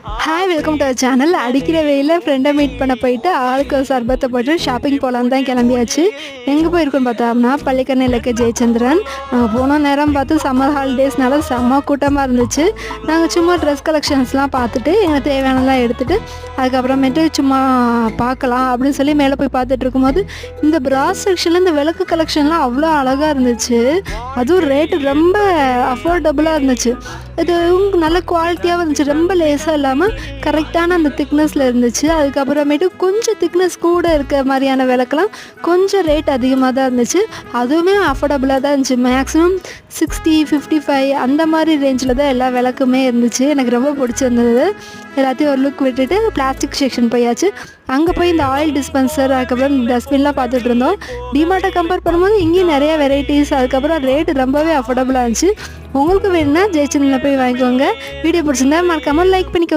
Hi welcome to our channel. அடிக்கிற வெயிலில் ஃப்ரெண்டை மீட் பண்ண போயிட்டு ஆளுக்கு ஒரு சர்பத்தை போட்டு ஷாப்பிங் போகலான்னு தான் கிளம்பியாச்சு. எங்கே போயிருக்கோன்னு பார்த்தோம்னா பள்ளிக்கரணையில் இருக்க ஜெயச்சந்திரன். நாங்கள் போன நேரம் பார்த்து சம்மர் ஹாலிடேஸ்னால செம்ம கூட்டமாக இருந்துச்சு. நாங்கள் சும்மா ட்ரெஸ் கலெக்ஷன்ஸ்லாம் பார்த்துட்டு எங்களுக்கு தேவையானலாம் எடுத்துகிட்டு அதுக்கப்புறமேட்டு சும்மா பார்க்கலாம் அப்படின்னு சொல்லி மேலே போய் பார்த்துட்டு இருக்கும்போது இந்த பிராஸ் செக்ஷனில் இந்த விளக்கு கலெக்ஷன்லாம் அவ்வளோ அழகாக இருந்துச்சு. அதுவும் ரேட்டு ரொம்ப அஃபோர்டபுளாக இருந்துச்சு. இது நல்ல குவாலிட்டியாகவும் இருந்துச்சு. ரொம்ப லேஸாக இல்லாமல் கரெக்டான அந்த திக்னஸில் இருந்துச்சு. அதுக்கப்புறமேட்டு கொஞ்சம் திக்னஸ் கூட இருக்க மாதிரியான விளக்கெல்லாம் கொஞ்சம் ரேட் அதிகமாக தான் இருந்துச்சு. அதுவுமே அஃபோர்டபுளாக தான் இருந்துச்சு. மேக்ஸிமம் 60, 55 அந்த மாதிரி ரேஞ்சில் தான் எல்லா விளக்குமே இருந்துச்சு. எனக்கு ரொம்ப பிடிச்சிருந்தது. எல்லாத்தையும் ஒரு லுக் விட்டுட்டு பிளாஸ்டிக் செக்ஷன் போயாச்சு. அங்கே போய் இந்த ஆயில் டிஸ்பென்சர் அதுக்கப்புறம் டஸ்ட்பின்லாம் பார்த்துட்டு இருந்தோம். டிமார்ட்டை கம்பேர் பண்ணும்போது இங்கேயும் நிறையா வெரைட்டிஸ், அதுக்கப்புறம் ரேட்டு ரொம்பவே அஃபோர்டபுளாக இருந்துச்சு. உங்களுக்கு வேணும்னா ஜெயச்சந்திரனில் போய் வாங்கிக்கோங்க. வீடியோ பிடிச்சிருந்தா மறக்காமல் லைக் பண்ணிக்கோங்க.